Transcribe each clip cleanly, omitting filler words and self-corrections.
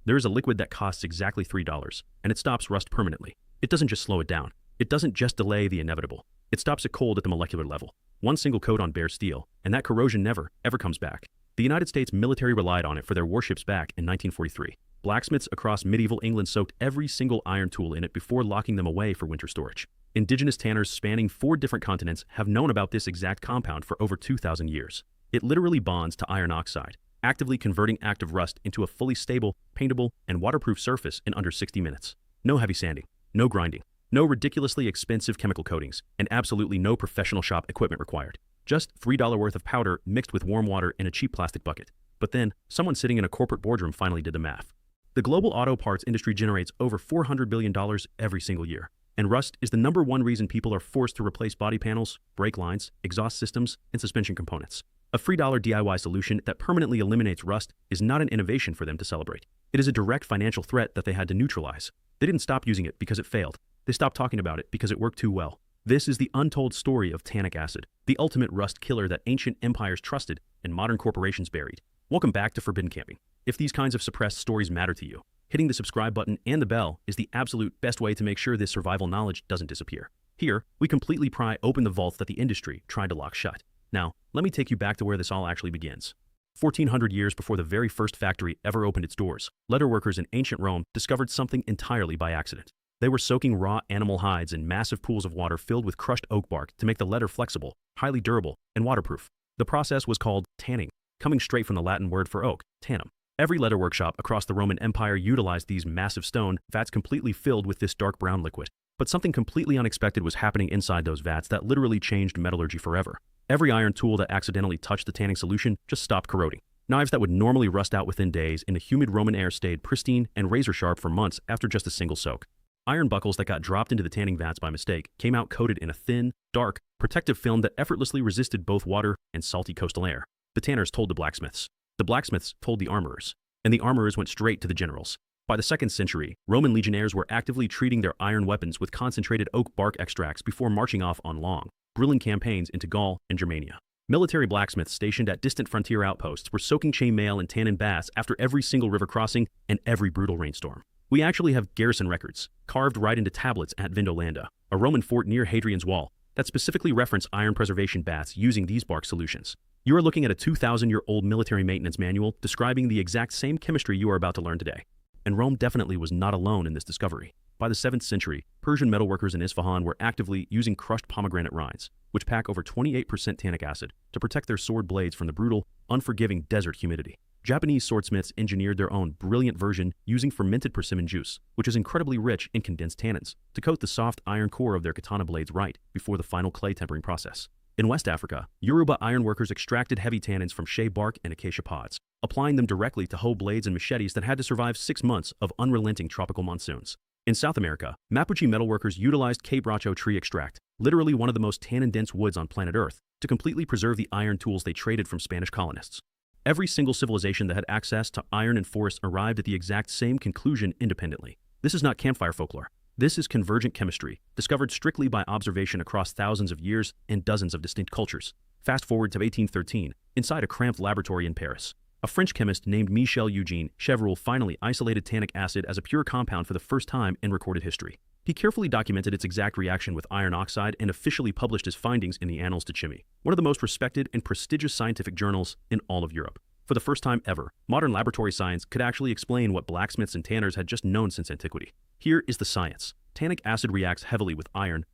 There is a liquid that costs exactly $3, and it stops rust permanently. It doesn't just slow it down. It doesn't just delay the inevitable. It stops it cold at the molecular level. One single coat on bare steel, and that corrosion never, ever comes back. The United States military relied on it for their warships back in 1943. Blacksmiths across medieval England soaked every single iron tool in it before locking them away for winter storage. Indigenous tanners spanning 4 different continents have known about this exact compound for over 2,000 years. It literally bonds to iron oxide, actively converting active rust into a fully stable, paintable, and waterproof surface in under 60 minutes. No heavy sanding, no grinding, no ridiculously expensive chemical coatings, and absolutely no professional shop equipment required. Just $3 worth of powder mixed with warm water in a cheap plastic bucket. But then, someone sitting in a corporate boardroom finally did the math. The global auto parts industry generates over $400 billion every single year. And rust is the #1 reason people are forced to replace body panels, brake lines, exhaust systems, and suspension components. A free $DIY solution that permanently eliminates rust is not an innovation for them to celebrate. It is a direct financial threat that they had to neutralize. They didn't stop using it because it failed. They stopped talking about it because it worked too well. This is the untold story of Tannic Acid, the ultimate rust killer that ancient empires trusted and modern corporations buried. Welcome back to Forbidden Camping. If these kinds of suppressed stories matter to you, hitting the subscribe button and the bell is the absolute best way to make sure this survival knowledge doesn't disappear. Here, we completely pry open the vaults that the industry tried to lock shut. Now, let me take you back to where this all actually begins. 1400 years before the very first factory ever opened its doors, leatherworkers in ancient Rome discovered something entirely by accident. They were soaking raw animal hides in massive pools of water filled with crushed oak bark to make the leather flexible, highly durable, and waterproof. The process was called tanning, coming straight from the Latin word for oak, tannum. Every leather workshop across the Roman Empire utilized these massive stone vats completely filled with this dark brown liquid. But something completely unexpected was happening inside those vats that literally changed metallurgy forever. Every iron tool that accidentally touched the tanning solution just stopped corroding. Knives that would normally rust out within days in the humid Roman air stayed pristine and razor sharp for months after just a single soak. Iron buckles that got dropped into the tanning vats by mistake came out coated in a thin, dark, protective film that effortlessly resisted both water and salty coastal air. The tanners told the blacksmiths. The blacksmiths told the armorers. And the armorers went straight to the generals. By the 2nd century, Roman legionnaires were actively treating their iron weapons with concentrated oak bark extracts before marching off on long, grueling campaigns into Gaul and Germania. Military blacksmiths stationed at distant frontier outposts were soaking chainmail and tannin baths after every single river crossing and every brutal rainstorm. We actually have garrison records, carved right into tablets at Vindolanda, a Roman fort near Hadrian's Wall, that specifically reference iron preservation baths using these bark solutions. You are looking at a 2,000-year-old military maintenance manual describing the exact same chemistry you are about to learn today. And Rome definitely was not alone in this discovery. By the 7th century, Persian metalworkers in Isfahan were actively using crushed pomegranate rinds, which pack over 28% tannic acid, to protect their sword blades from the brutal, unforgiving desert humidity. Japanese swordsmiths engineered their own brilliant version using fermented persimmon juice, which is incredibly rich in condensed tannins, to coat the soft iron core of their katana blades right before the final clay tempering process. In West Africa, Yoruba ironworkers extracted heavy tannins from shea bark and acacia pods, applying them directly to hoe blades and machetes that had to survive 6 months of unrelenting tropical monsoons. In South America, Mapuche metalworkers utilized quebracho tree extract, literally one of the most tannin-dense woods on planet Earth, to completely preserve the iron tools they traded from Spanish colonists. Every single civilization that had access to iron and forest arrived at the exact same conclusion independently. This is not campfire folklore. This is convergent chemistry, discovered strictly by observation across thousands of years and dozens of distinct cultures. Fast forward to 1813, inside a cramped laboratory in Paris. A French chemist named Michel Eugene Chevreul finally isolated tannic acid as a pure compound for the first time in recorded history. He carefully documented its exact reaction with iron oxide and officially published his findings in the Annals de Chimie, one of the most respected and prestigious scientific journals in all of Europe. For the first time ever, modern laboratory science could actually explain what blacksmiths and tanners had just known since antiquity. Here is the science. Tannic acid reacts heavily with iron,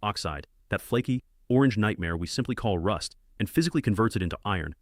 oxide, that flaky, orange nightmare we simply call rust, and physically converts it into iron,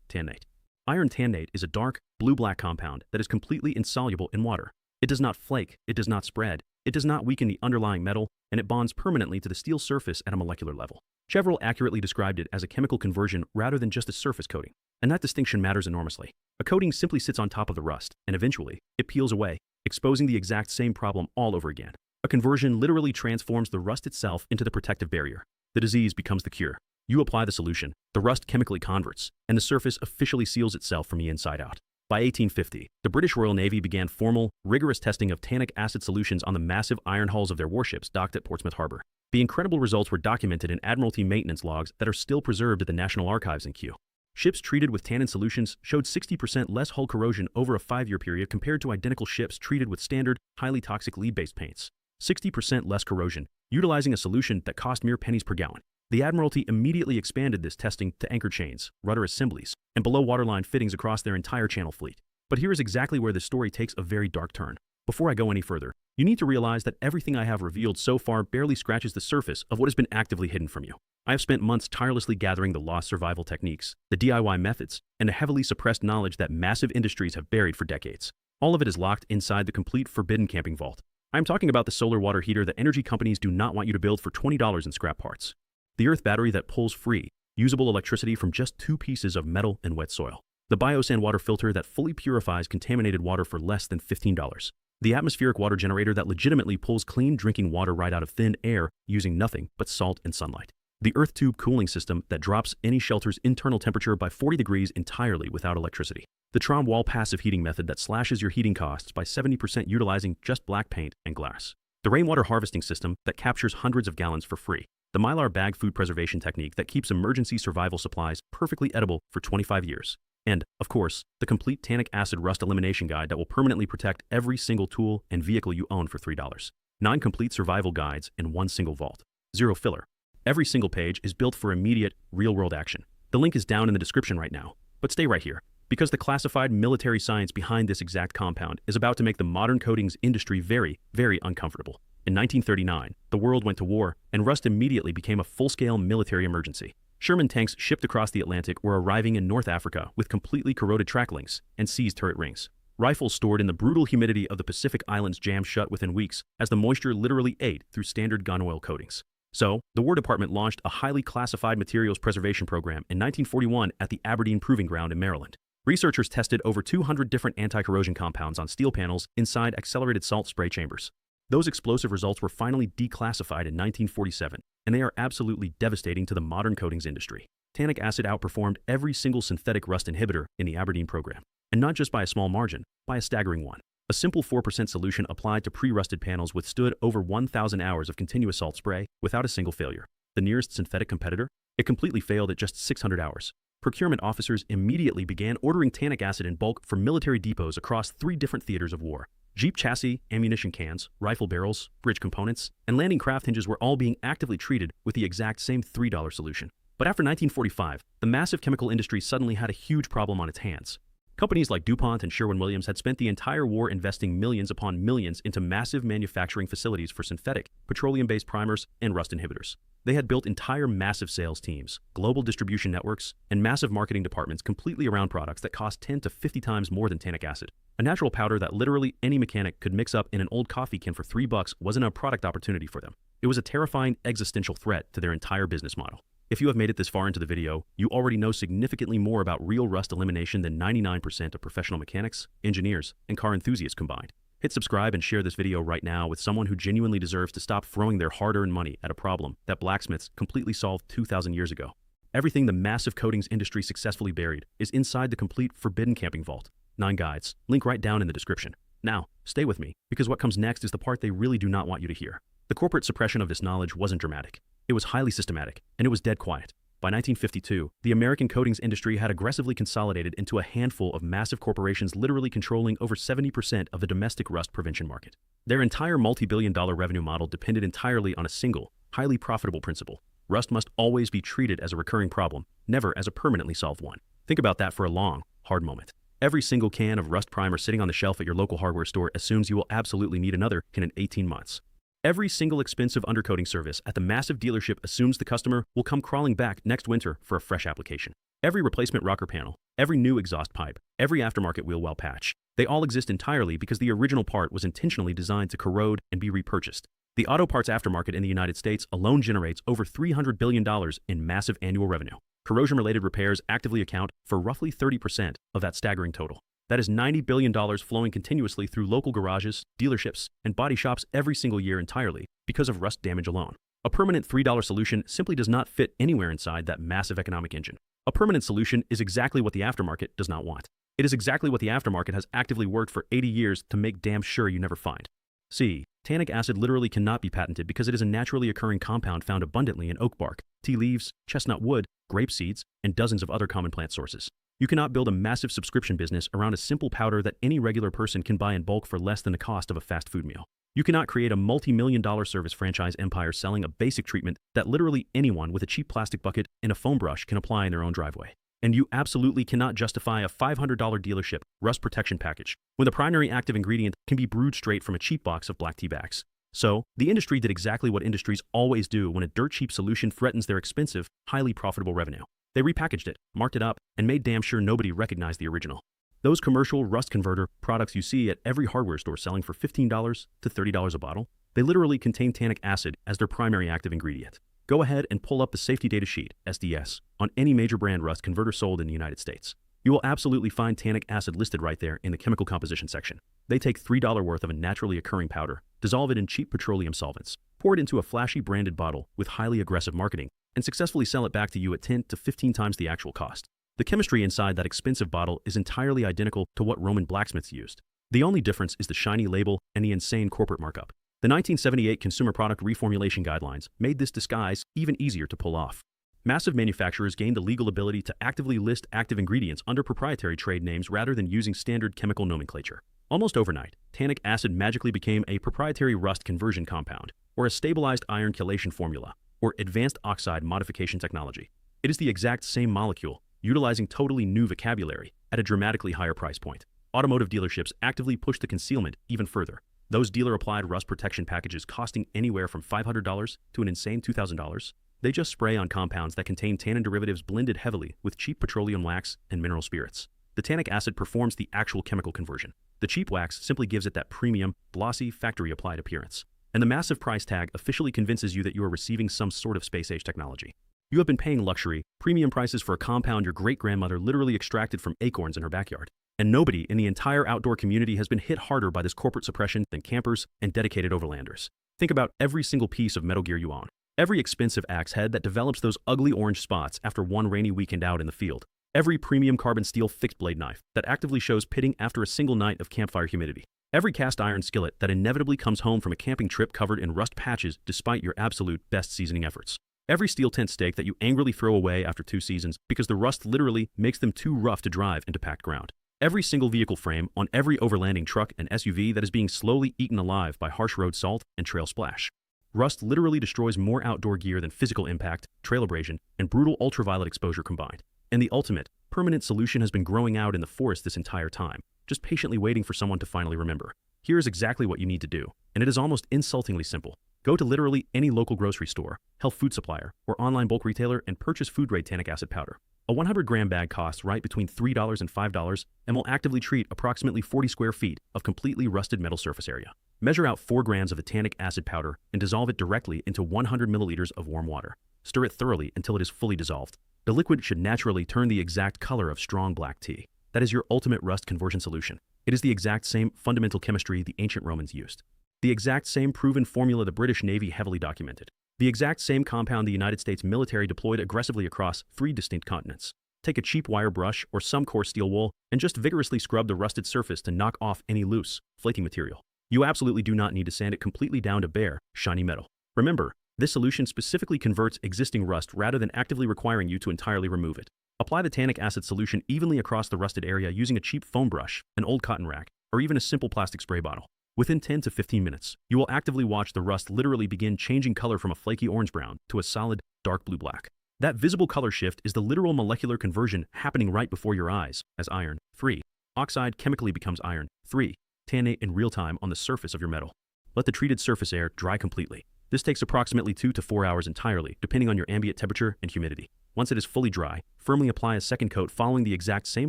tannate. Iron tannate is a dark, blue-black compound that is completely insoluble in water. It does not flake, it does not spread, it does not weaken the underlying metal, and it bonds permanently to the steel surface at a molecular level. Chevreul accurately described it as a chemical conversion rather than just a surface coating, and that distinction matters enormously. A coating simply sits on top of the rust, and eventually, it peels away, exposing the exact same problem all over again. A conversion literally transforms the rust itself into the protective barrier. The disease becomes the cure. You apply the solution, the rust chemically converts, and the surface officially seals itself from the inside out. By 1850, the British Royal Navy began formal, rigorous testing of tannic acid solutions on the massive iron hulls of their warships docked at Portsmouth Harbor. The incredible results were documented in Admiralty maintenance logs that are still preserved at the National Archives in Kew. Ships treated with tannin solutions showed 60% less hull corrosion over a 5-year period compared to identical ships treated with standard, highly toxic lead-based paints. 60% less corrosion, utilizing a solution that cost mere pennies per gallon. The Admiralty immediately expanded this testing to anchor chains, rudder assemblies, and below-waterline fittings across their entire channel fleet. But here is exactly where this story takes a very dark turn. Before I go any further, you need to realize that everything I have revealed so far barely scratches the surface of what has been actively hidden from you. I have spent months tirelessly gathering the lost survival techniques, the DIY methods, and the heavily suppressed knowledge that massive industries have buried for decades. All of it is locked inside the complete forbidden camping vault. I am talking about the solar water heater that energy companies do not want you to build for $20 in scrap parts. The earth battery that pulls free, usable electricity from just 2 pieces of metal and wet soil. The biosand water filter that fully purifies contaminated water for less than $15. The atmospheric water generator that legitimately pulls clean drinking water right out of thin air using nothing but salt and sunlight. The earth tube cooling system that drops any shelter's internal temperature by 40 degrees entirely without electricity. The Trom wall passive heating method that slashes your heating costs by 70% utilizing just black paint and glass. The rainwater harvesting system that captures hundreds of gallons for free. The Mylar bag food preservation technique that keeps emergency survival supplies perfectly edible for 25 years. And, of course, the complete Tannic Acid rust elimination guide that will permanently protect every single tool and vehicle you own for $3. 9 complete survival guides in one single vault. 0 filler. Every single page is built for immediate, real-world action. The link is down in the description right now, but stay right here, because the classified military science behind this exact compound is about to make the modern coatings industry very, very uncomfortable. In 1939, the world went to war, and rust immediately became a full-scale military emergency. Sherman tanks shipped across the Atlantic were arriving in North Africa with completely corroded track links and seized turret rings. Rifles stored in the brutal humidity of the Pacific Islands jammed shut within weeks as the moisture literally ate through standard gun oil coatings. So, the War Department launched a highly classified materials preservation program in 1941 at the Aberdeen Proving Ground in Maryland. Researchers tested over 200 different anti-corrosion compounds on steel panels inside accelerated salt spray chambers. Those explosive results were finally declassified in 1947, and they are absolutely devastating to the modern coatings industry. Tannic acid outperformed every single synthetic rust inhibitor in the Aberdeen program, and not just by a small margin, by a staggering one. A simple 4% solution applied to pre-rusted panels withstood over 1,000 hours of continuous salt spray without a single failure. The nearest synthetic competitor? It completely failed at just 600 hours. Procurement officers immediately began ordering tannic acid in bulk from military depots across 3 different theaters of war. Jeep chassis, ammunition cans, rifle barrels, bridge components, and landing craft hinges were all being actively treated with the exact same $3 solution. But after 1945, the massive chemical industry suddenly had a huge problem on its hands. Companies like DuPont and Sherwin-Williams had spent the entire war investing millions upon millions into massive manufacturing facilities for synthetic, petroleum-based primers and rust inhibitors. They had built entire massive sales teams, global distribution networks, and massive marketing departments completely around products that cost 10 to 50 times more than tannic acid. A natural powder that literally any mechanic could mix up in an old coffee can for $3 wasn't a product opportunity for them. It was a terrifying existential threat to their entire business model. If you have made it this far into the video, you already know significantly more about real rust elimination than 99% of professional mechanics, engineers, and car enthusiasts combined. Hit subscribe and share this video right now with someone who genuinely deserves to stop throwing their hard-earned money at a problem that blacksmiths completely solved 2,000 years ago. Everything the massive coatings industry successfully buried is inside the complete forbidden camping vault. 9 guides, link right down in the description. Now, stay with me, because what comes next is the part they really do not want you to hear. The corporate suppression of this knowledge wasn't dramatic. It was highly systematic, and it was dead quiet. By 1952, the American coatings industry had aggressively consolidated into a handful of massive corporations literally controlling over 70% of the domestic rust prevention market. Their entire multi-billion-dollar revenue model depended entirely on a single, highly profitable principle. Rust must always be treated as a recurring problem, never as a permanently solved one. Think about that for a long, hard moment. Every single can of rust primer sitting on the shelf at your local hardware store assumes you will absolutely need another in 18 months. Every single expensive undercoating service at the massive dealership assumes the customer will come crawling back next winter for a fresh application. Every replacement rocker panel, every new exhaust pipe, every aftermarket wheel well patch, they all exist entirely because the original part was intentionally designed to corrode and be repurchased. The auto parts aftermarket in the United States alone generates over $300 billion in massive annual revenue. Corrosion-related repairs actively account for roughly 30% of that staggering total. That is $90 billion flowing continuously through local garages, dealerships, and body shops every single year entirely because of rust damage alone. A permanent $3 solution simply does not fit anywhere inside that massive economic engine. A permanent solution is exactly what the aftermarket does not want. It is exactly what the aftermarket has actively worked for 80 years to make damn sure you never find. See, tannic acid literally cannot be patented because it is a naturally occurring compound found abundantly in oak bark, tea leaves, chestnut wood, grape seeds, and dozens of other common plant sources. You cannot build a massive subscription business around a simple powder that any regular person can buy in bulk for less than the cost of a fast food meal. You cannot create a multi-million-dollar service franchise empire selling a basic treatment that literally anyone with a cheap plastic bucket and a foam brush can apply in their own driveway. And you absolutely cannot justify a $500 dealership rust protection package when the primary active ingredient can be brewed straight from a cheap box of black tea bags. So, the industry did exactly what industries always do when a dirt-cheap solution threatens their expensive, highly profitable revenue. They repackaged it, marked it up, and made damn sure nobody recognized the original. Those commercial rust converter products you see at every hardware store selling for $15 to $30 a bottle, they literally contain tannic acid as their primary active ingredient. Go ahead and pull up the safety data sheet, SDS, on any major brand rust converter sold in the United States. You will absolutely find tannic acid listed right there in the chemical composition section. They take $3 worth of a naturally occurring powder, dissolve it in cheap petroleum solvents, pour it into a flashy branded bottle with highly aggressive marketing, and successfully sell it back to you at 10 to 15 times the actual cost. The chemistry inside that expensive bottle is entirely identical to what Roman blacksmiths used. The only difference is the shiny label and the insane corporate markup. The 1978 Consumer Product Reformulation Guidelines made this disguise even easier to pull off. Massive manufacturers gained the legal ability to actively list active ingredients under proprietary trade names rather than using standard chemical nomenclature. Almost overnight, tannic acid magically became a proprietary rust conversion compound, or a stabilized iron chelation formula, or advanced oxide modification technology. It is the exact same molecule, utilizing totally new vocabulary at a dramatically higher price point. Automotive dealerships actively push the concealment even further. Those dealer-applied rust protection packages costing anywhere from $500 to an insane $2,000, they just spray on compounds that contain tannin derivatives blended heavily with cheap petroleum wax and mineral spirits. The tannic acid performs the actual chemical conversion. The cheap wax simply gives it that premium, glossy, factory-applied appearance. And the massive price tag officially convinces you that you are receiving some sort of space-age technology. You have been paying luxury, premium prices for a compound your great-grandmother literally extracted from acorns in her backyard. And nobody in the entire outdoor community has been hit harder by this corporate suppression than campers and dedicated overlanders. Think about every single piece of metal gear you own. Every expensive axe head that develops those ugly orange spots after one rainy weekend out in the field. Every premium carbon steel fixed blade knife that actively shows pitting after a single night of campfire humidity. Every cast iron skillet that inevitably comes home from a camping trip covered in rust patches despite your absolute best seasoning efforts. Every steel tent steak that you angrily throw away after 2 seasons because the rust literally makes them too rough to drive into packed ground. Every single vehicle frame on every overlanding truck and SUV that is being slowly eaten alive by harsh road salt and trail splash. Rust literally destroys more outdoor gear than physical impact, trail abrasion, and brutal ultraviolet exposure combined. And the ultimate, permanent solution has been growing out in the forest this entire time, just patiently waiting for someone to finally remember. Here is exactly what you need to do, and it is almost insultingly simple. Go to literally any local grocery store, health food supplier, or online bulk retailer and purchase food-grade tannic acid powder. A 100-gram bag costs right between $3 and $5 and will actively treat approximately 40 square feet of completely rusted metal surface area. Measure out 4 grams of the tannic acid powder and dissolve it directly into 100 milliliters of warm water. Stir it thoroughly until it is fully dissolved. The liquid should naturally turn the exact color of strong black tea. That is your ultimate rust conversion solution. It is the exact same fundamental chemistry the ancient Romans used. The exact same proven formula the British Navy heavily documented. The exact same compound the United States military deployed aggressively across 3 distinct continents. Take a cheap wire brush or some coarse steel wool and just vigorously scrub the rusted surface to knock off any loose, flaky material. You absolutely do not need to sand it completely down to bare, shiny metal. Remember, this solution specifically converts existing rust rather than actively requiring you to entirely remove it. Apply the tannic acid solution evenly across the rusted area using a cheap foam brush, an old cotton rag, or even a simple plastic spray bottle. Within 10 to 15 minutes, you will actively watch the rust literally begin changing color from a flaky orange-brown to a solid, dark blue-black. That visible color shift is the literal molecular conversion happening right before your eyes as iron 3 oxide chemically becomes iron 3 tannate in real time on the surface of your metal. Let the treated surface air dry completely. This takes approximately 2 to 4 hours entirely, depending on your ambient temperature and humidity. Once it is fully dry, firmly apply a second coat following the exact same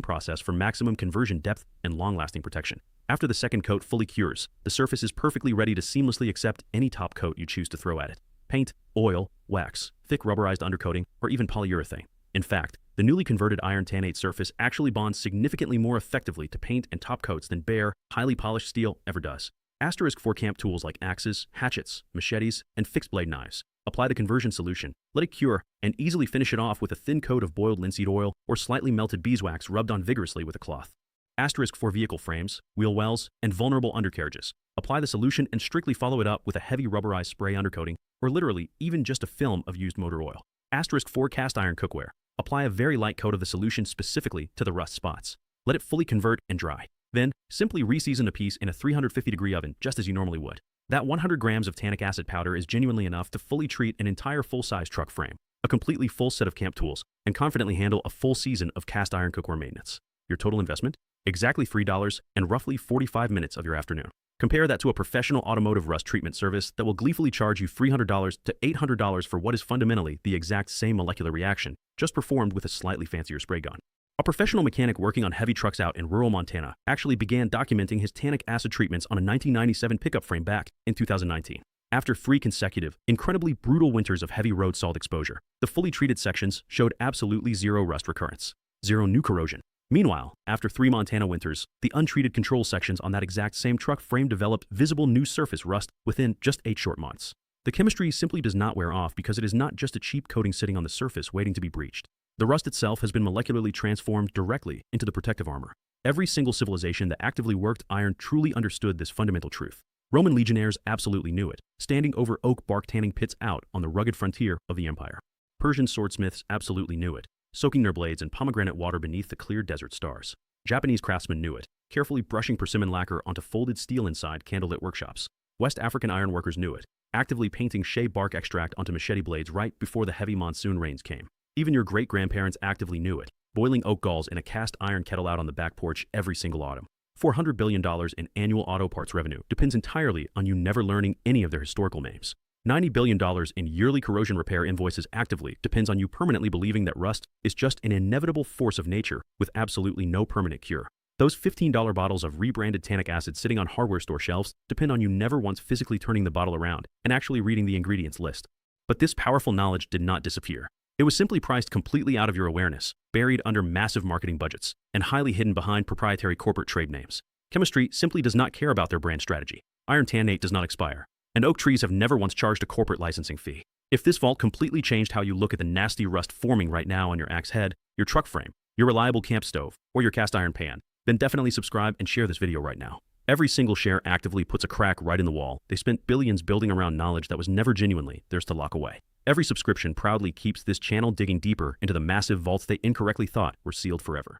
process for maximum conversion depth and long-lasting protection. After the second coat fully cures, the surface is perfectly ready to seamlessly accept any top coat you choose to throw at it. Paint, oil, wax, thick rubberized undercoating, or even polyurethane. In fact, the newly converted iron tannate surface actually bonds significantly more effectively to paint and top coats than bare, highly polished steel ever does. Asterisk for camp tools like axes, hatchets, machetes, and fixed blade knives. Apply the conversion solution, let it cure, and easily finish it off with a thin coat of boiled linseed oil or slightly melted beeswax rubbed on vigorously with a cloth. Asterisk for vehicle frames, wheel wells, and vulnerable undercarriages. Apply the solution and strictly follow it up with a heavy rubberized spray undercoating, or literally even just a film of used motor oil. Asterisk for cast iron cookware. Apply a very light coat of the solution specifically to the rust spots. Let it fully convert and dry. Then, simply reseason a piece in a 350-degree oven just as you normally would. That 100 grams of tannic acid powder is genuinely enough to fully treat an entire full-size truck frame, a completely full set of camp tools, and confidently handle a full season of cast iron cookware maintenance. Your total investment? Exactly $3 and roughly 45 minutes of your afternoon. Compare that to a professional automotive rust treatment service that will gleefully charge you $300 to $800 for what is fundamentally the exact same molecular reaction, just performed with a slightly fancier spray gun. A professional mechanic working on heavy trucks out in rural Montana actually began documenting his tannic acid treatments on a 1997 pickup frame back in 2019. After 3 consecutive, incredibly brutal winters of heavy road salt exposure, the fully treated sections showed absolutely zero rust recurrence, zero new corrosion. Meanwhile, after 3 Montana winters, the untreated control sections on that exact same truck frame developed visible new surface rust within just 8 short months. The chemistry simply does not wear off because it is not just a cheap coating sitting on the surface waiting to be breached. The rust itself has been molecularly transformed directly into the protective armor. Every single civilization that actively worked iron truly understood this fundamental truth. Roman legionnaires absolutely knew it, standing over oak bark tanning pits out on the rugged frontier of the empire. Persian swordsmiths absolutely knew it, soaking their blades in pomegranate water beneath the clear desert stars. Japanese craftsmen knew it, carefully brushing persimmon lacquer onto folded steel inside candlelit workshops. West African ironworkers knew it, actively painting shea bark extract onto machete blades right before the heavy monsoon rains came. Even your great-grandparents actively knew it, boiling oak galls in a cast iron kettle out on the back porch every single autumn. $400 billion in annual auto parts revenue depends entirely on you never learning any of their historical names. $90 billion in yearly corrosion repair invoices actively depends on you permanently believing that rust is just an inevitable force of nature with absolutely no permanent cure. Those $15 bottles of rebranded tannic acid sitting on hardware store shelves depend on you never once physically turning the bottle around and actually reading the ingredients list. But this powerful knowledge did not disappear. It was simply priced completely out of your awareness, buried under massive marketing budgets, and highly hidden behind proprietary corporate trade names. Chemistry simply does not care about their brand strategy. Iron tannate does not expire, and oak trees have never once charged a corporate licensing fee. If this vault completely changed how you look at the nasty rust forming right now on your axe head, your truck frame, your reliable camp stove, or your cast iron pan, then definitely subscribe and share this video right now. Every single share actively puts a crack right in the wall. They spent billions building around knowledge that was never genuinely theirs to lock away. Every subscription proudly keeps this channel digging deeper into the massive vaults they incorrectly thought were sealed forever.